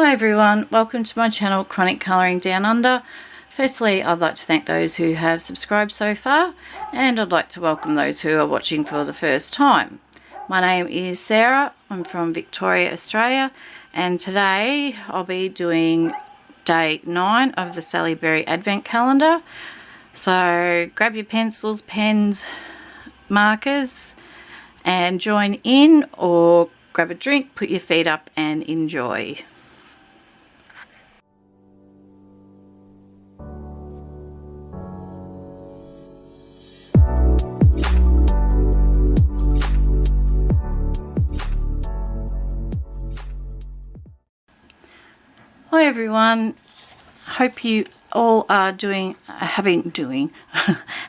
Hi everyone, welcome to my channel Chronic Colouring Down Under. Firstly, I'd like to thank those who have subscribed so far, and I'd like to welcome those who are watching for the first time. My name is Sarah, I'm from Victoria, Australia, and today I'll be doing day 9 of the Sally Berry Advent Calendar. So grab your pencils, pens, markers and join in, or grab a drink, put your feet up and enjoy. Hi everyone, hope you all are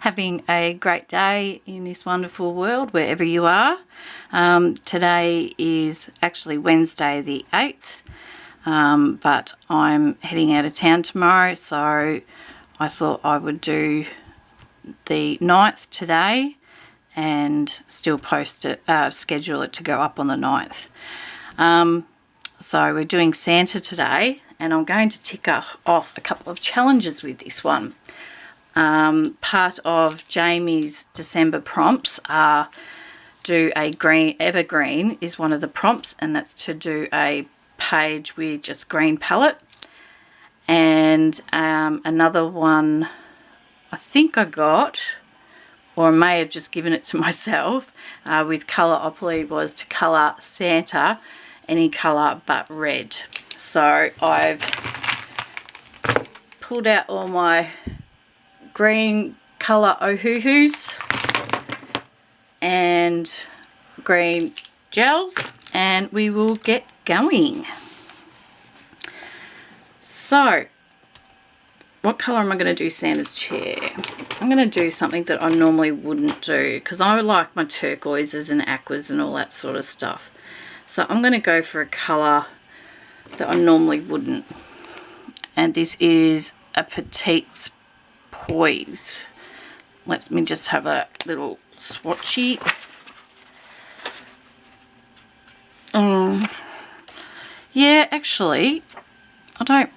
having a great day in this wonderful world wherever you are. Today is actually Wednesday the 8th, but I'm heading out of town tomorrow, so I thought I would do the 9th today and still post it, schedule it to go up on the 9th. So we're doing Santa today, and I'm going to tick off a couple of challenges with this one. Part of Jamie's December prompts are do a green evergreen is one of the prompts, and that's to do a page with just green palette. And another one I think I got, or I may have just given it to myself, with Coloropoly, was to colour Santa any colour but red. So I've pulled out all my green colour ohuhus and green gels, and we will get going. So what colour am I going to do Santa's chair? I'm going to do something that I normally wouldn't do, because I like my turquoises and aquas and all that sort of stuff. So I'm going to go for a colour that I normally wouldn't. And this is a Petite Poise. Let me just have a little swatchy. Yeah, actually, I don't...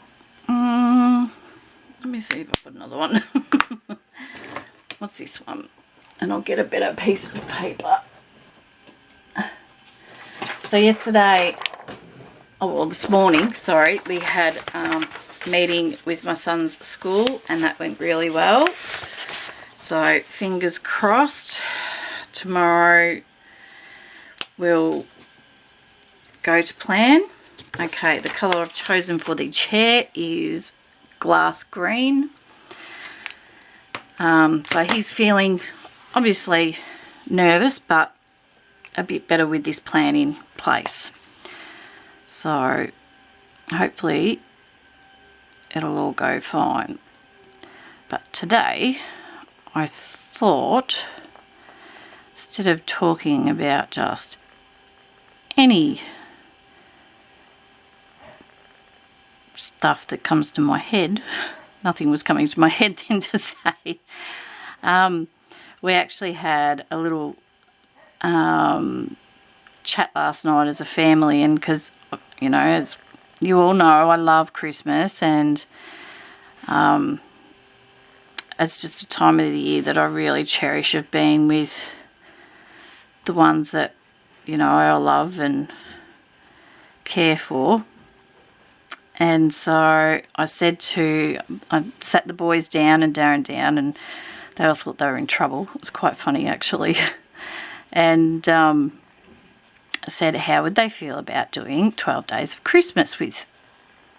let me see if I've got another one. What's this one? And I'll get a better piece of paper. So yesterday, this morning, sorry, we had a meeting with my son's school, and that went really well. So fingers crossed, tomorrow we'll go to plan. Okay, the colour I've chosen for the chair is glass green. So he's feeling obviously nervous, but a bit better with this plan in place. So hopefully it'll all go fine. But today I thought, instead of talking about just any stuff that comes to my head, nothing was coming to my head then to say, we actually had a little chat last night as a family, and because, you know, as you all know, I love Christmas, and it's just a time of the year that I really cherish, of being with the ones that, you know, I love and care for. And so I sat the boys down and Darren down, and they all thought they were in trouble. It was quite funny actually. And said how would they feel about doing 12 days of Christmas with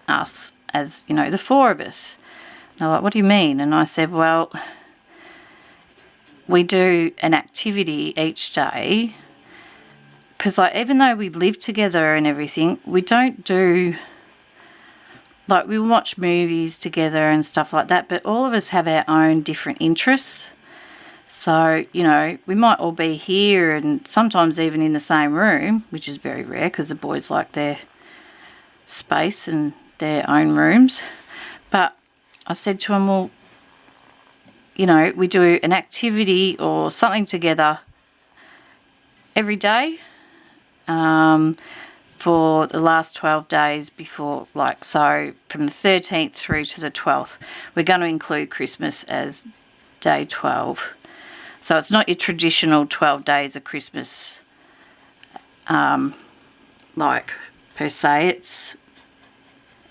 us, as, you know, the four of us. And they're like, what do you mean? And I said, well, we do an activity each day, because like, even though we live together and everything, we don't do, like, we watch movies together and stuff like that, but all of us have our own different interests. So, you know, we might all be here and sometimes even in the same room, which is very rare because the boys like their space and their own rooms. But I said to them, well, you know, we do an activity or something together every day. for the last 12 days before, like, so from the 13th through to the 12th. We're going to include Christmas as day 12. So it's not your traditional 12 days of Christmas, like, per se. It's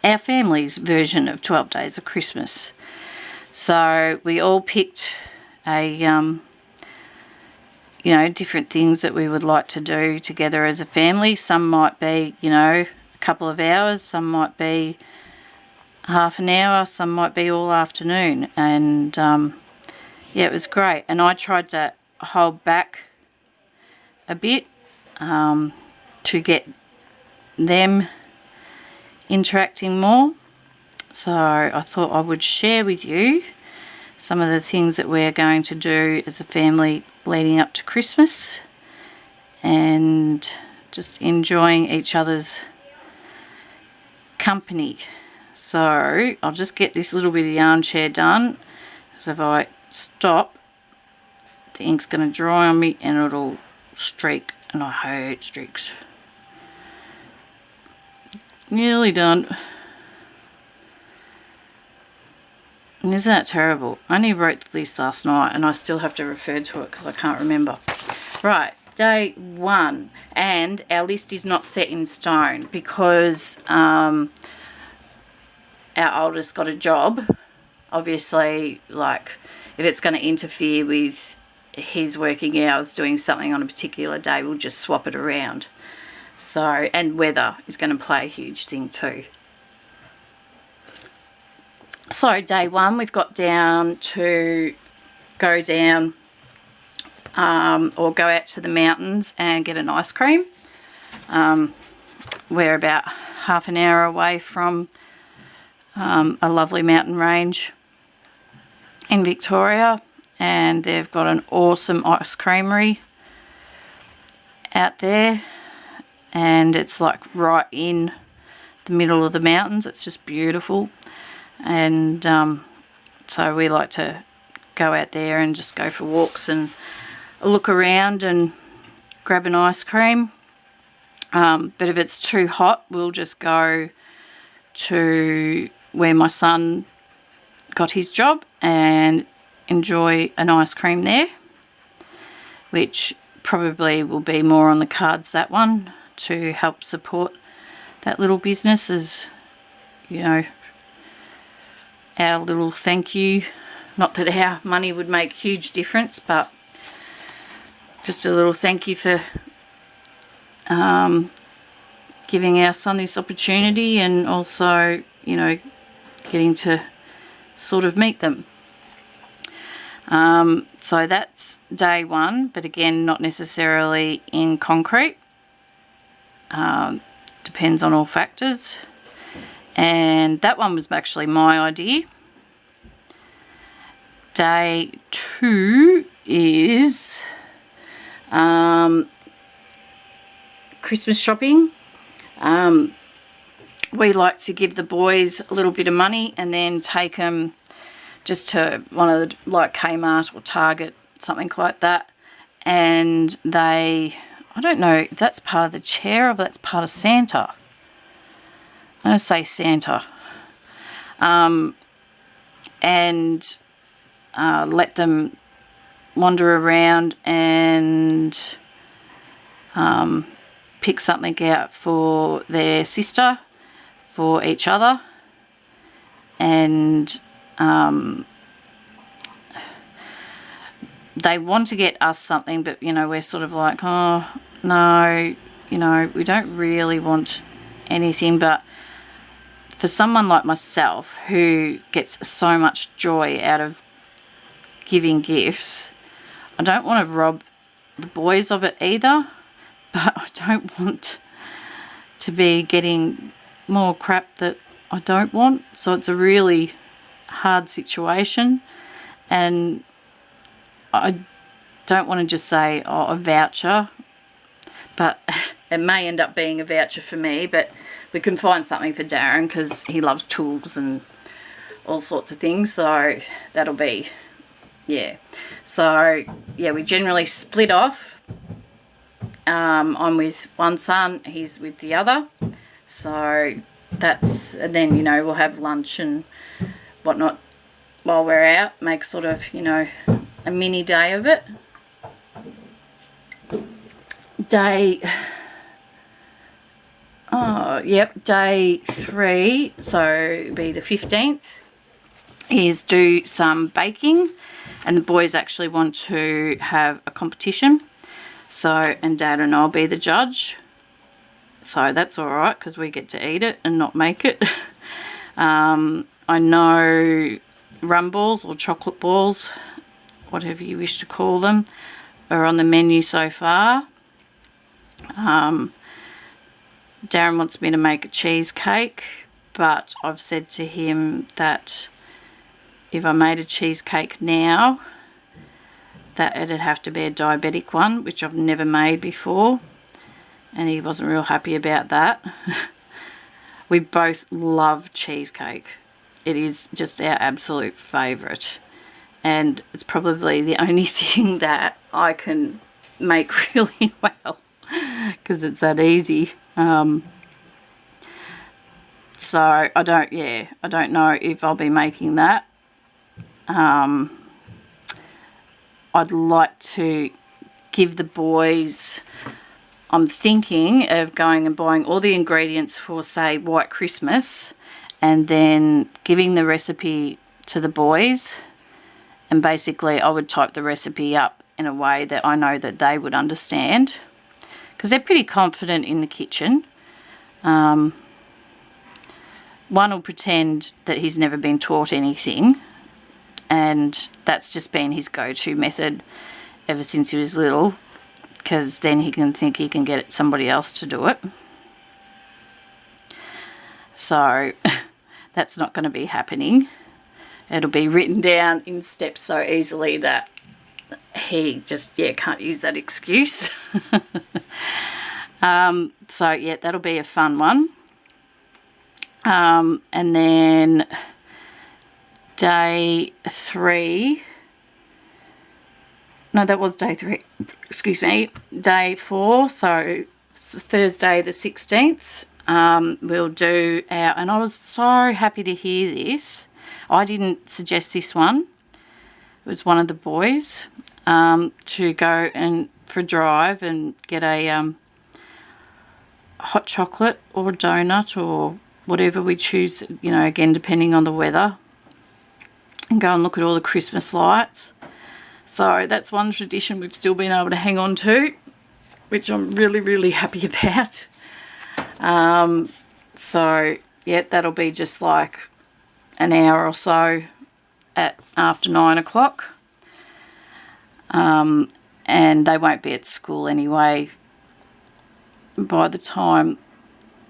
our family's version of 12 days of Christmas. So we all picked a, different things that we would like to do together as a family. Some might be, a couple of hours. Some might be half an hour. Some might be all afternoon. And, yeah, it was great. And I tried to hold back a bit to get them interacting more. So I thought I would share with you some of the things that we're going to do as a family leading up to Christmas, and just enjoying each other's company. So I'll just get this little bit of the armchair done, because if I stop, the ink's going to dry on me and it'll streak, and I hate streaks. Nearly done. Isn't that terrible? I only wrote this last night and I still have to refer to it because I can't remember. Right, day 1. And our list is not set in stone because our oldest got a job. Obviously, like, if it's going to interfere with his working hours doing something on a particular day, we'll just swap it around. So, and weather is going to play a huge thing too. So day 1, we've got down to go down or go out to the mountains and get an ice cream. We're about half an hour away from a lovely mountain range in Victoria, and they've got an awesome ice creamery out there, and it's like right in the middle of the mountains. It's just beautiful. And so we like to go out there and just go for walks and look around and grab an ice cream. But if it's too hot, we'll just go to where my son got his job and enjoy an ice cream there, which probably will be more on the cards, that one, to help support that little business, as, our little thank you. Not that our money would make huge difference, but just a little thank you for giving our son this opportunity, and also, getting to sort of meet them. So that's day 1, but again, not necessarily in concrete. Depends on all factors. And that one was actually my idea. Day 2 is Christmas shopping. We like to give the boys a little bit of money and then take them just to one of the, like, Kmart or Target, something like that. And I don't know if that's part of the chair or if that's part of Santa. I'm going to say Santa. And let them wander around and pick something out for their sister, for each other. And they want to get us something, but, we're sort of like, oh, no, we don't really want anything. But for someone like myself who gets so much joy out of giving gifts, I don't want to rob the boys of it either, but I don't want to be getting more crap that I don't want. So it's a really hard situation, and I don't want to just say, oh, a voucher, but it may end up being a voucher for me, but we can find something for Darren because he loves tools and all sorts of things, so that'll be, yeah. So, yeah, we generally split off I'm with one son, he's with the other. So that's, and then, you know, we'll have lunch and whatnot while we're out, make sort of, you know, a mini day of it. Day 3, so be the 15th, is do some baking, and the boys actually want to have a competition. So, and Dad and I'll be the judge. So that's all right because we get to eat it and not make it. I know rum balls or chocolate balls, whatever you wish to call them, are on the menu so far. Darren wants me to make a cheesecake, but I've said to him that if I made a cheesecake now, that it'd have to be a diabetic one, which I've never made before, and he wasn't real happy about that. We both love cheesecake. It is just our absolute favourite, and it's probably the only thing that I can make really well because it's that easy. So I don't know if I'll be making that. I'd like to give the boys, I'm thinking of going and buying all the ingredients for, say, White Christmas, and then giving the recipe to the boys, and basically I would type the recipe up in a way that I know that they would understand, because they're pretty confident in the kitchen. One will pretend that he's never been taught anything, and that's just been his go-to method ever since he was little, because then he can think he can get somebody else to do it. So that's not going to be happening. It'll be written down in steps so easily that he just, can't use that excuse. So, that'll be a fun one. And then day 3, no, that was day 3, excuse me, day 4, so it's Thursday the 16th, we'll do our, and I was so happy to hear this. I didn't suggest this one. It was one of the boys, to go and for a drive and get a hot chocolate or a donut or whatever we choose, you know, again, depending on the weather, and go and look at all the Christmas lights. So that's one tradition we've still been able to hang on to, which I'm really, really happy about. So, that'll be just like an hour or so at after 9 o'clock. And they won't be at school anyway by the time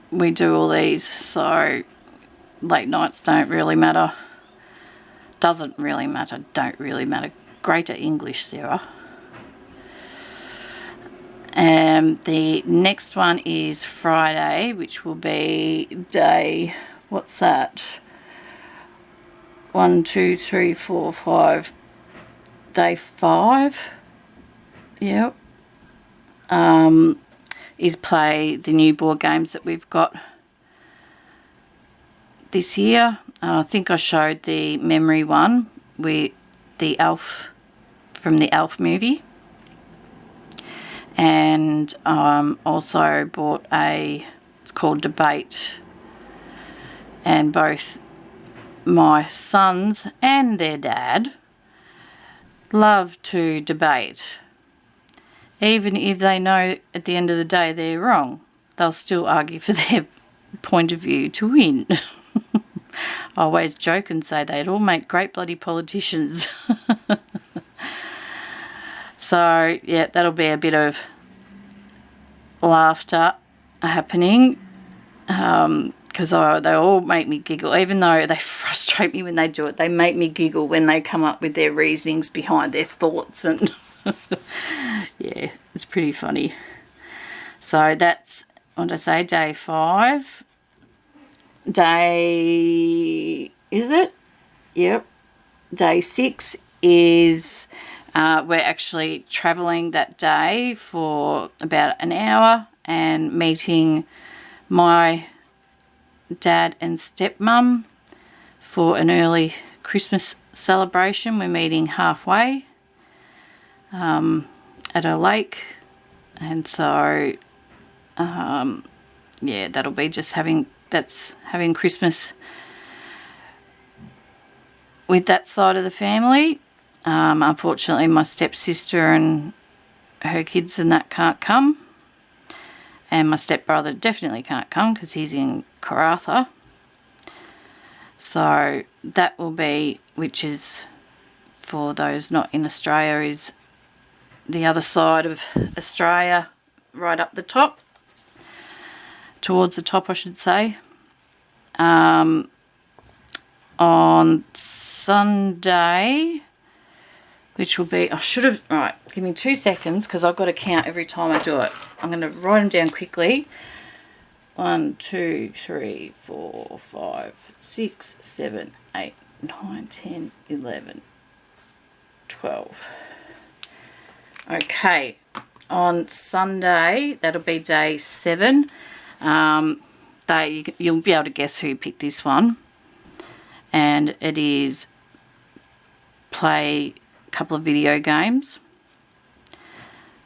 we do all these, so late nights don't really matter. Doesn't really matter, don't really matter. Greater English, Sarah. And the next one is Friday, which will be day, what's that? 1, 2, 3, 4, 5. Day 5. Yep. Is play the new board games that we've got this year. I think I showed the memory one with the Elf, from the Elf movie. And also bought it's called Debate. And both my sons and their dad love to debate. Even if they know at the end of the day they're wrong, they'll still argue for their point of view to win. I always joke and say they'd all make great bloody politicians. So, that'll be a bit of laughter happening, because they all make me giggle. Even though they frustrate me when they do it, they make me giggle when they come up with their reasonings behind their thoughts, and it's pretty funny. So that's, what did I say, day 5. Day, is it? Yep. Day 6 is We're actually travelling that day for about an hour and meeting my dad and stepmum for an early Christmas celebration. We're meeting halfway at a lake, and so yeah, that'll be just having Christmas with that side of the family. Unfortunately, my stepsister and her kids and that can't come, and my stepbrother definitely can't come because he's in Karratha. So that will be, which is, for those not in Australia, is the other side of Australia, right up the top, towards the top I should say. On Sunday, which will be, right, give me 2 seconds because I've got to count every time I do it. I'm going to write them down quickly. 1, 2, 3, 4, 5, 6, 7, 8, 9, 10, 11, 12. Okay, on Sunday, that'll be day 7. You'll be able to guess who picked this one. And it is play a couple of video games,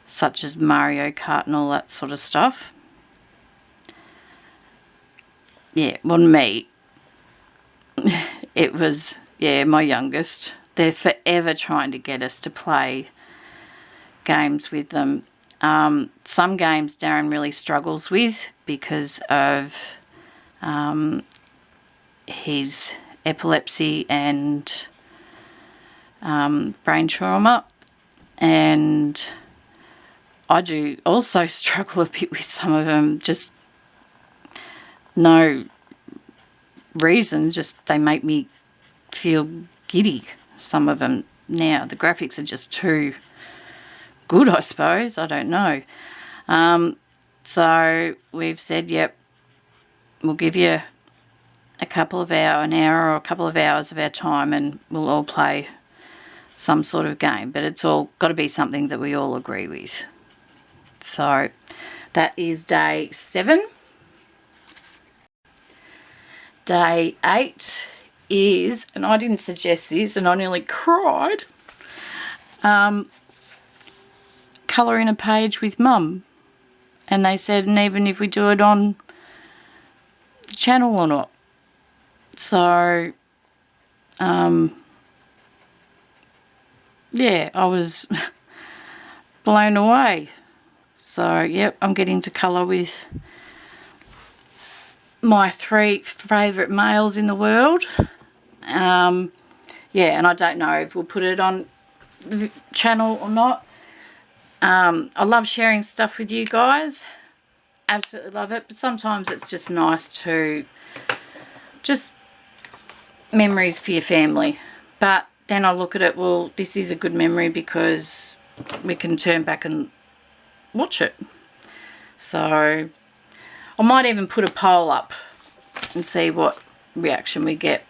such as Mario Kart and all that sort of stuff. Yeah, well, me. It was, yeah, my youngest. They're forever trying to get us to play games with them. Some games Darren really struggles with because of his epilepsy and brain trauma, and I do also struggle a bit with some of them, just no reason, just they make me feel giddy, some of them. Now the graphics are just too good, I suppose, I don't know. So we've said, yep, we'll give you an hour or a couple of hours of our time, and we'll all play some sort of game, but it's all got to be something that we all agree with. So that is day 7. Day 8 is, and I didn't suggest this and I nearly cried, colouring a page with Mum. And they said, and even if we do it on the channel or not. So, yeah, I was blown away. So, yep, I'm getting to colour with my 3 favourite males in the world. Yeah, and I don't know if we'll put it on the channel or not. I love sharing stuff with you guys. Absolutely love it. But sometimes it's just nice to just memories for your family. But then I look at it, well, this is a good memory because we can turn back and watch it. So I might even put a poll up and see what reaction we get,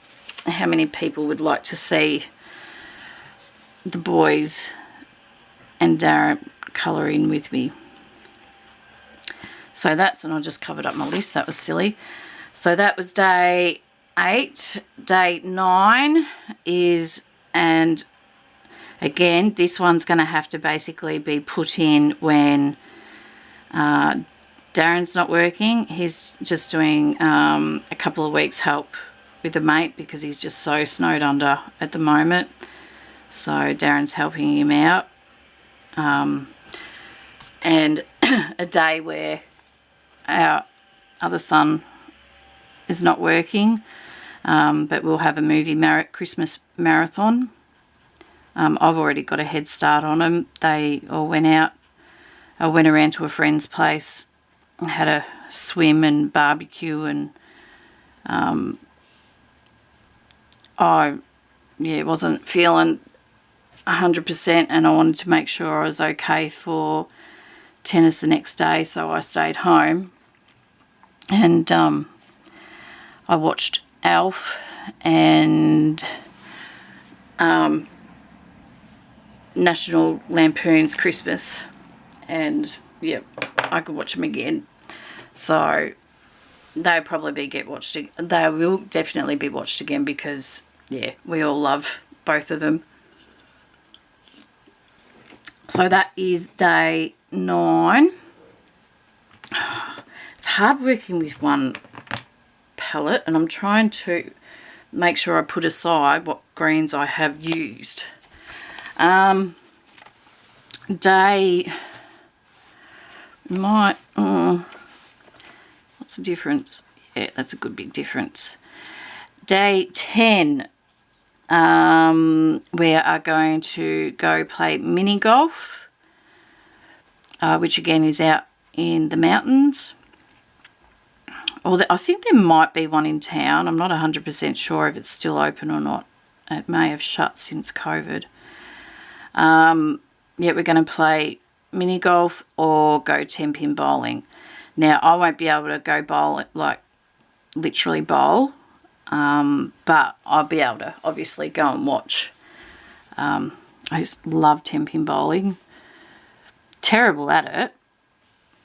how many people would like to see the boys and Darren colour in with me. So that's, and I just covered up my list, that was silly. So that was day 8. Day 9 is, and again, this one's going to have to basically be put in when Darren's not working. He's just doing a couple of weeks help with a mate because he's just so snowed under at the moment. So Darren's helping him out. And a day where our other son is not working, but we'll have a Christmas marathon. I've already got a head start on them. They all went out. I went around to a friend's place, had a swim and barbecue, and I wasn't feeling 100%, and I wanted to make sure I was okay for tennis the next day, so I stayed home. And I watched Alf, and National Lampoon's Christmas, and yep, I could watch them again. So they'll probably get watched. They will definitely be watched again because yeah, we all love both of them. So that is day 9. It's hard working with one palette, and I'm trying to make sure I put aside what greens I have used. What's the difference? Yeah, that's a good big difference. Day 10, we are going to go play mini golf, which again is out in the mountains. Or I think there might be one in town. I'm not 100% sure if it's still open or not. It may have shut since COVID. Yeah, we're going to play mini golf or go 10-pin bowling. Now, I won't be able to go bowl, like literally bowl, but I'll be able to obviously go and watch. I just love 10-pin bowling. Terrible at it,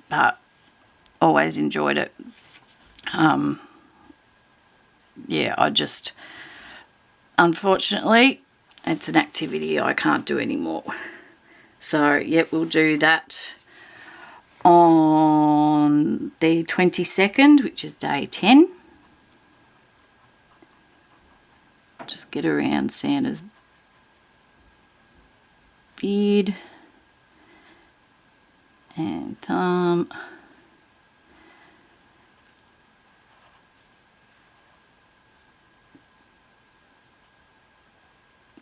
but always enjoyed it. Yeah, unfortunately, it's an activity I can't do anymore. So, yep, we'll do that on the 22nd, which is day 10. Just get around Santa's beard and thumb.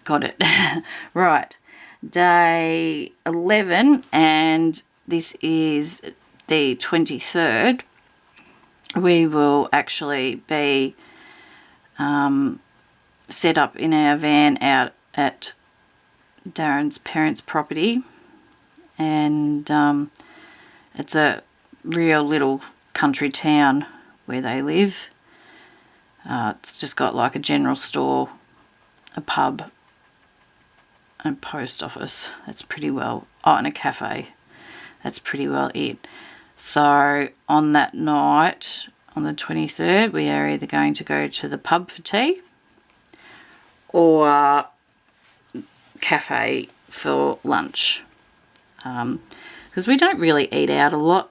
Got it. Right. Day 11, and this is the 23rd. We will actually be set up in our van out at Darren's parents' property, and it's a real little country town where they live. It's just got like a general store, a pub, and post office. That's pretty well, and a cafe. That's pretty well it. So on that night, on the 23rd, we are either going to go to the pub for tea or cafe for lunch, because we don't really eat out a lot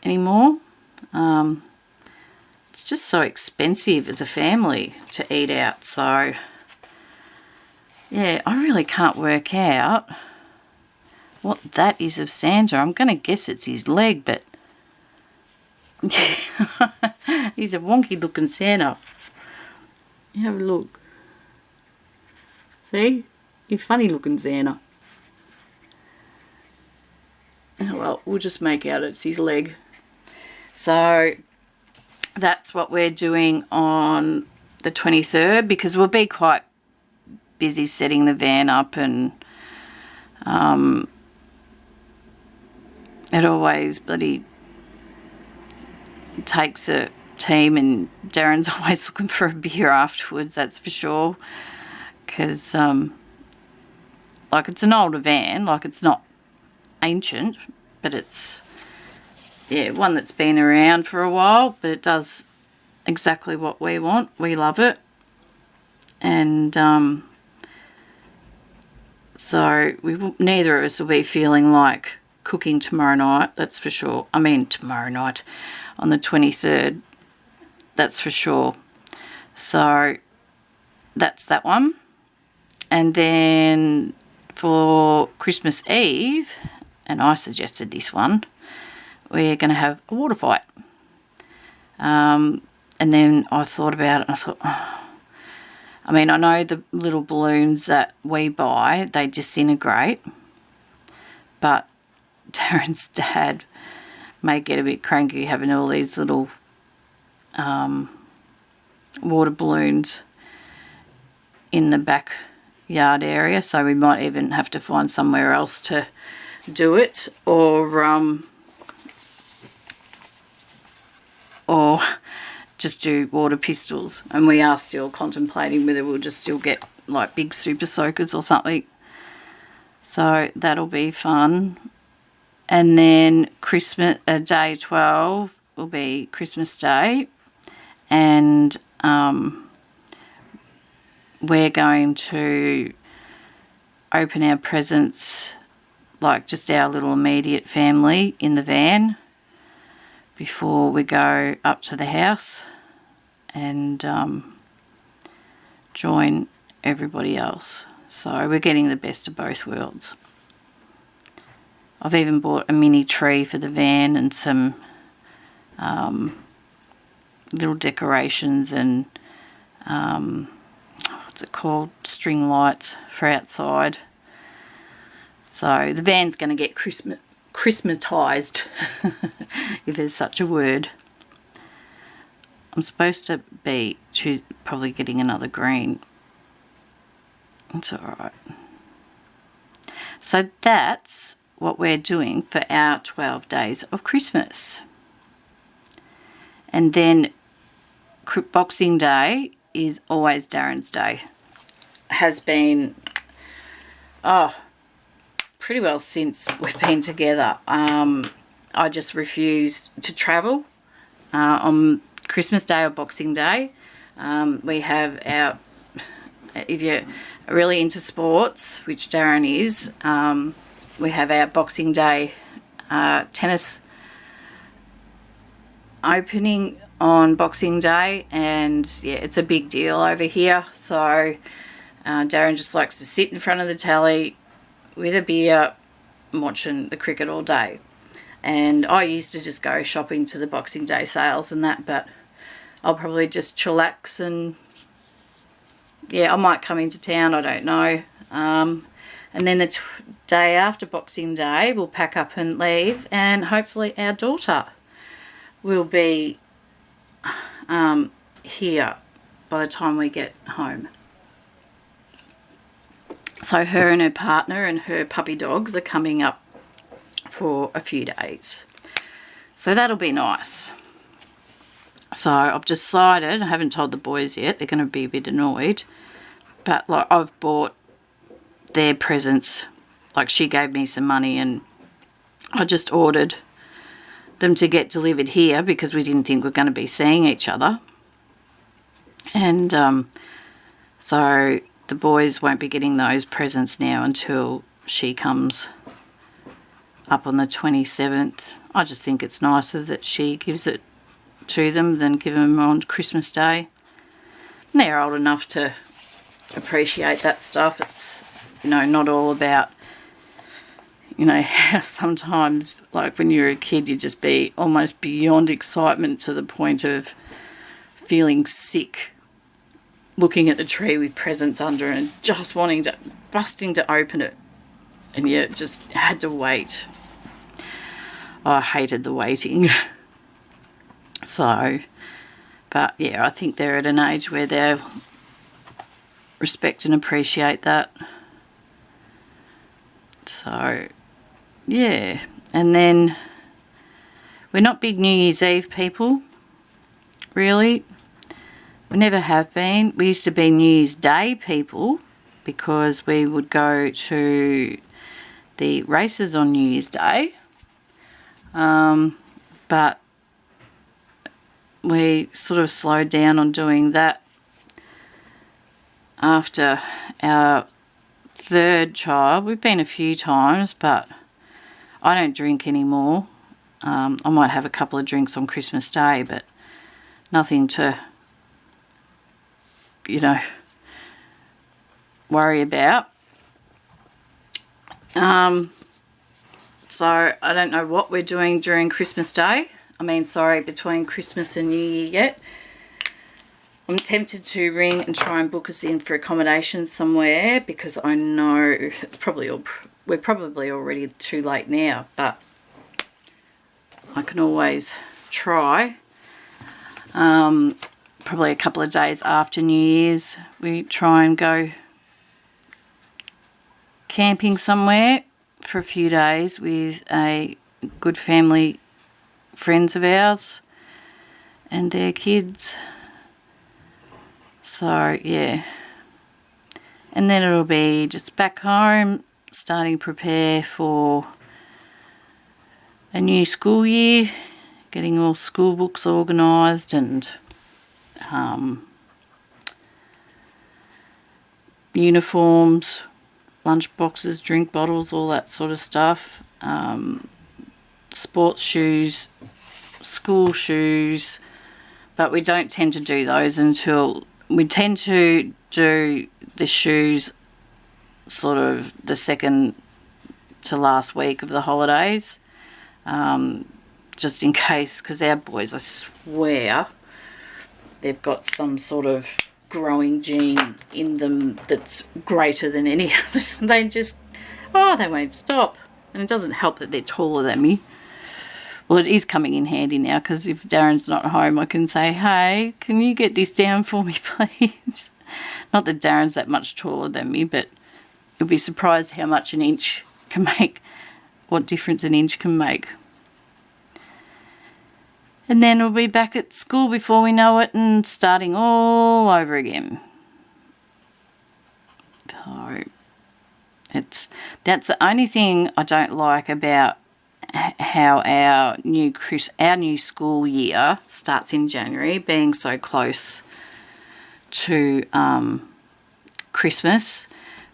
anymore. It's just so expensive as a family to eat out, so yeah, I really can't work out what that is of Santa. I'm going to guess it's his leg, but he's a wonky looking Santa. You have a look. See? You're funny looking Santa. Oh, well, we'll just make out it's his leg. So that's what we're doing on the 23rd, because we'll be quite busy setting the van up, and it always bloody takes a team, and Darren's always looking for a beer afterwards, that's for sure, because like it's an older van, like it's not ancient, but it's one that's been around for a while, but it does exactly what we want. We love it. And so neither of us will be feeling like cooking tomorrow night, that's for sure. I mean tomorrow night on the 23rd, that's for sure. So that's that one. And then for Christmas Eve, and I suggested this one, we're going to have a water fight. And then I thought about it, and I thought, I mean, I know the little balloons that we buy, they disintegrate, but Darren's dad may get a bit cranky having all these little water balloons in the backyard area, so we might even have to find somewhere else to do it, or just do water pistols. And we are still contemplating whether we'll just still get like big super soakers or something. So that'll be fun. And then Christmas, day 12 will be Christmas Day. And we're going to open our presents, like just our little immediate family, in the van before we go up to the house and join everybody else. So we're getting the best of both worlds. I've even bought a mini tree for the van and some little decorations and what's it called, string lights for outside. So the van's going to get Christmasized, if there's such a word. I'm supposed to be probably getting another green. It's alright. So that's what we're doing for our 12 days of Christmas. And then Boxing Day is always Darren's day. Has been, pretty well since we've been together. I just refuse to travel on Christmas Day or Boxing Day. We have our, if you're really into sports, which Darren is, we have our Boxing Day tennis opening on Boxing Day, and yeah, it's a big deal over here. So Darren just likes to sit in front of the telly with a beer watching the cricket all day. And I used to just go shopping to the Boxing Day sales and that, but I'll probably just chillax and yeah, I might come into town, I don't know. And then the day after Boxing Day we'll pack up and leave, and hopefully our daughter will be here by the time we get home. So her and her partner and her puppy dogs are coming up for a few days. So that'll be nice. So I've decided, I haven't told the boys yet, they're going to be a bit annoyed, but like I've bought their presents. Like she gave me some money and I just ordered them to get delivered here because we didn't think we're going to be seeing each other. And so the boys won't be getting those presents now until she comes up on the 27th. I just think it's nicer that she gives it to them than give them on Christmas Day. And they're old enough to appreciate that stuff. It's, you know, not all about, you know, how sometimes, like when you're a kid, you just be almost beyond excitement to the point of feeling sick, looking at the tree with presents under and just busting to open it. And you just had to wait. I hated the waiting. So, but yeah, I think they're at an age where they respect and appreciate that. So, yeah. And then we're not big New Year's Eve people, really. We never have been. We used to be New Year's Day people because we would go to the races on New Year's Day. But we sort of slowed down on doing that after our third child. We've been a few times, but I don't drink anymore. I might have a couple of drinks on Christmas Day, but nothing to, you know, worry about. So I don't know what we're doing during Christmas Day. Between Christmas and New Year yet. I'm tempted to ring and try and book us in for accommodation somewhere because I know it's probably we're probably already too late now, but I can always try. Probably a couple of days after New Year's we try and go camping somewhere for a few days with a good family friends of ours and their kids. So yeah, And then it'll be just back home, starting to prepare for a new school year, getting all school books organised and uniforms, lunch boxes, drink bottles, all that sort of stuff. Sports shoes, school shoes, but we don't tend to do those until we tend to do the shoes sort of the second to last week of the holidays, just in case, because our boys, I swear, they've got some sort of growing gene in them that's greater than any other. They just, they won't stop. And it doesn't help that they're taller than me. Well, it is coming in handy now, because if Darren's not home, I can say, hey, can you get this down for me, please? Not that Darren's that much taller than me, but you'll be surprised how much an inch can make, what difference an inch can make. And then we'll be back at school before we know it and starting all over again. So that's the only thing I don't like about how our new school year starts in January, being so close to Christmas,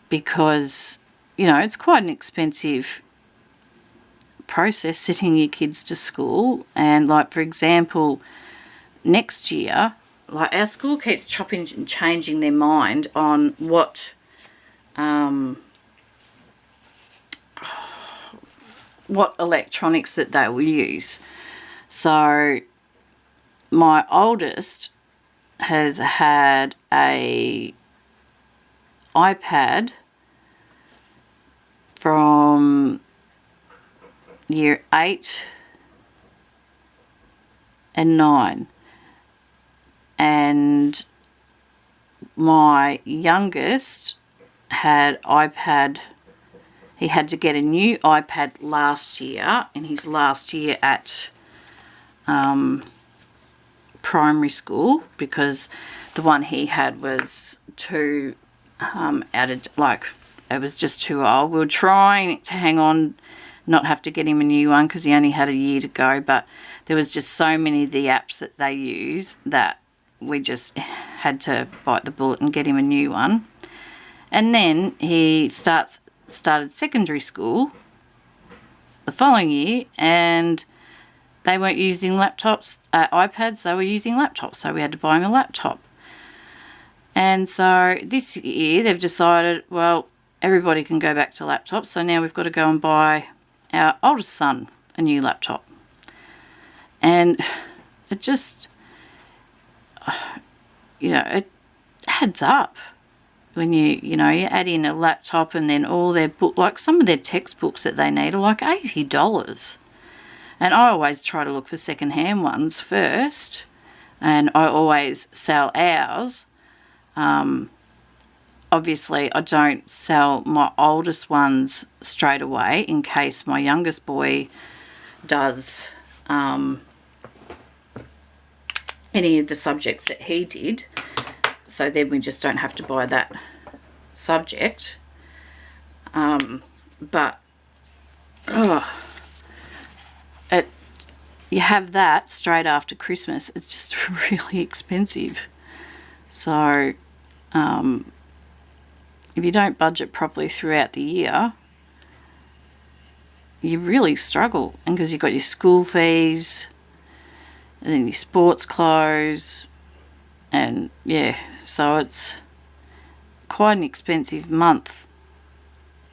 because it's quite an expensive process sending your kids to school. And like, for example, next year, like, our school keeps chopping and changing their mind on what electronics that they will use. So my oldest has had a iPad from year 8 and 9, and my youngest had iPad. He had to get a new iPad last year, in his last year at primary school, because the one he had was too it was just too old. We were trying to hang on, not have to get him a new one, because he only had a year to go, but there was just so many of the apps that they use that we just had to bite the bullet and get him a new one. And then he started secondary school the following year, and they weren't using iPads, they were using laptops, so we had to buy him a laptop. And so this year they've decided, well, everybody can go back to laptops, so now we've got to go and buy our oldest son a new laptop. And it just, it adds up when you add in a laptop, and then all their like some of their textbooks that they need are like $80. And I always try to look for second-hand ones first, and I always sell ours. Obviously, I don't sell my oldest ones straight away in case my youngest boy does any of the subjects that he did. So then we just don't have to buy that subject. But you have that straight after Christmas. It's just really expensive. So if you don't budget properly throughout the year, you really struggle. And because you've got your school fees, and then your sports clothes, and so it's quite an expensive month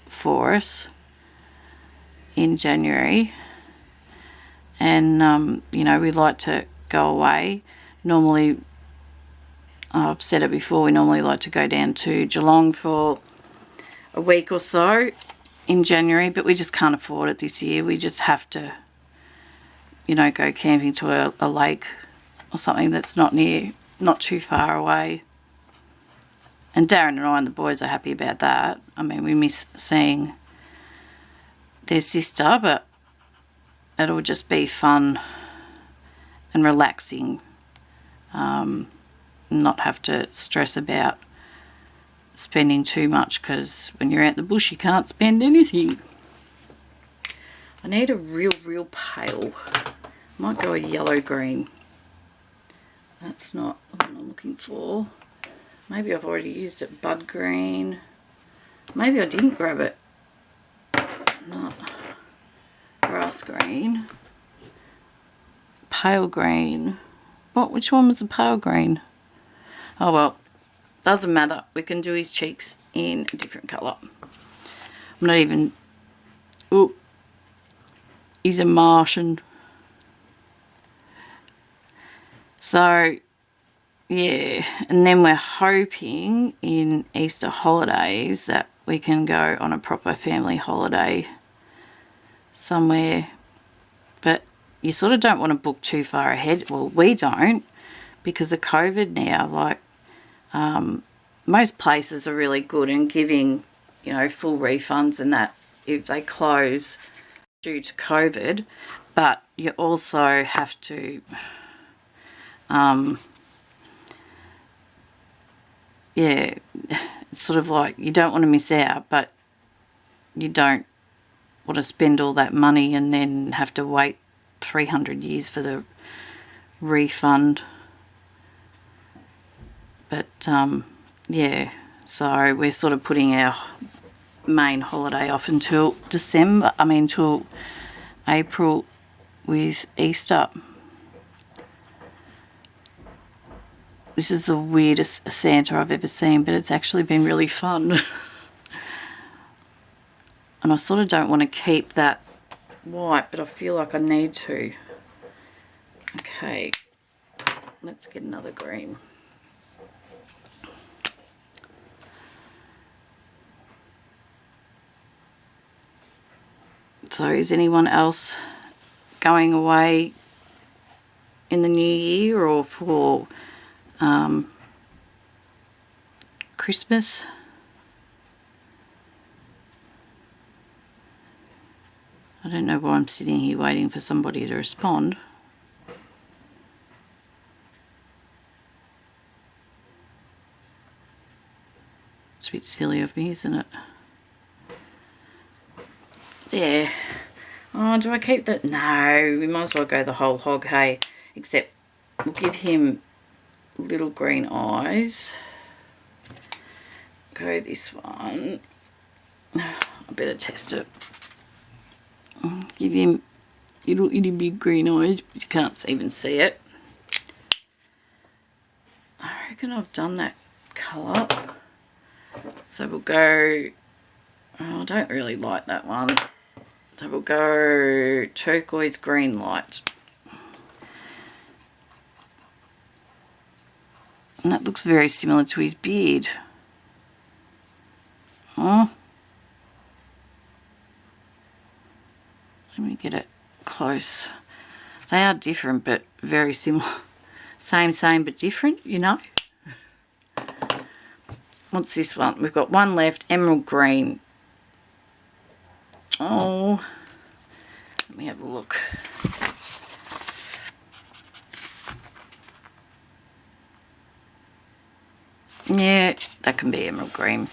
for us in January. And we like to go away. Normally, I've said it before, we normally like to go down to Geelong for a week or so in January, but we just can't afford it this year. We just have to go camping to a lake or something that's not too far away. And Darren and I and the boys are happy about that. I mean, we miss seeing their sister, but it'll just be fun and relaxing. Not have to stress about spending too much, because when you're out the bush you can't spend anything. I need a real pale. Might go a yellow green. That's not what I'm looking for. Maybe I've already used it. Bud green. Maybe I didn't grab it. No. Grass green. Pale green. What? Which one was the pale green? Oh well, doesn't matter. We can do his cheeks in a different colour. I'm not even... Oh, he's a Martian. So, yeah. And then we're hoping in Easter holidays that we can go on a proper family holiday somewhere. But you sort of don't want to book too far ahead. Well, we don't, because of COVID now. Like, most places are really good in giving, you know, full refunds and that if they close due to COVID. But you also have to, yeah, it's sort of like you don't want to miss out, but you don't want to spend all that money and then have to wait 300 years for the refund. But yeah, so we're sort of putting our main holiday off until till April with Easter. This is the weirdest Santa I've ever seen, but it's actually been really fun. And I sort of don't want to keep that white, but I feel like I need to. Okay, let's get another green. So is anyone else going away in the new year or for Christmas? I don't know why I'm sitting here waiting for somebody to respond. It's a bit silly of me, isn't it? Yeah. Oh, do I keep that? No, we might as well go the whole hog, hey. Except we'll give him little green eyes. Go this one. I better test it. Give him little itty big green eyes, but you can't even see it. I reckon I've done that colour. So we'll go... Oh, I don't really like that one. So we'll go turquoise green light. And that looks very similar to his beard. Oh. Let me get it close. They are different but very similar. Same but different, you know. What's this one? We've got one left, emerald green. Oh, let me have a look. Yeah, that can be emerald green.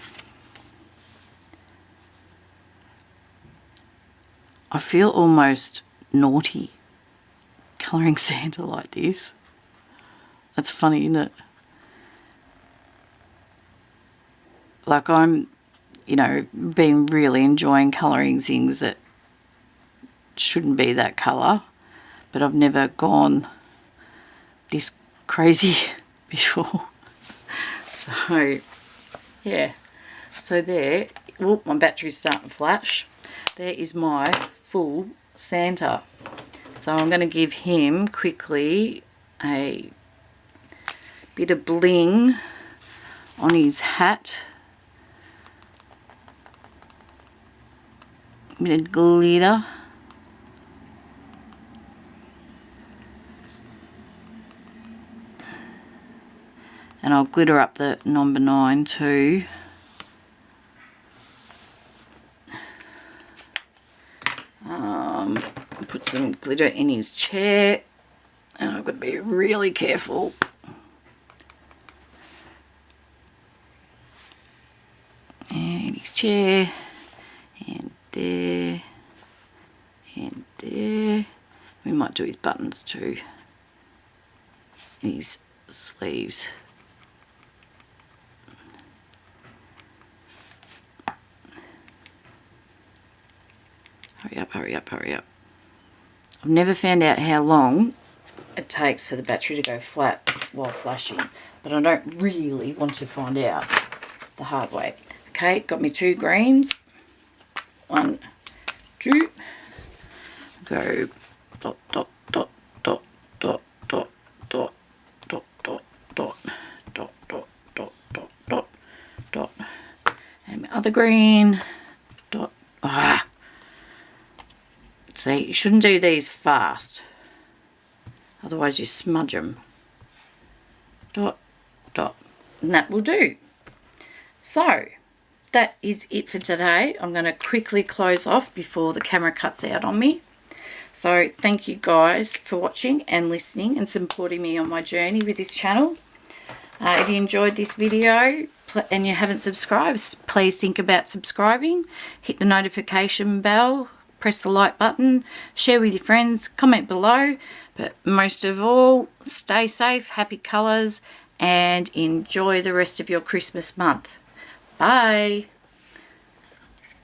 I feel almost naughty colouring Santa like this. That's funny, isn't it? Like I'm, you know, been really enjoying colouring things that shouldn't be that colour, but I've never gone this crazy before. So, yeah. So there, whoop, my battery's starting to flash. There is my full Santa. So I'm going to give him quickly a bit of bling on his hat. A bit of glitter. And I'll glitter up the number 9 too. Put some glitter in his chair. And I've got to be really careful. and his chair, and there, and there. We might do his buttons too, and his sleeves. Hurry up, hurry up, hurry up. I've never found out how long it takes for the battery to go flat while flashing, but I don't really want to find out the hard way. Okay, got me 2 greens. 1, 2. Go dot, dot, dot, dot, dot, dot, dot, dot, dot, dot, dot, dot, dot, dot, dot, dot. And my other green. Dot. Ah. See, you shouldn't do these fast, otherwise you smudge them. Dot, dot, and that will do. So, that is it for today. I'm going to quickly close off before the camera cuts out on me. So, thank you guys for watching and listening and supporting me on my journey with this channel. If you enjoyed this video and you haven't subscribed, please think about subscribing. Hit the notification bell. Press the like button, share with your friends, comment below, but most of all, stay safe, happy colours, and enjoy the rest of your Christmas month. Bye.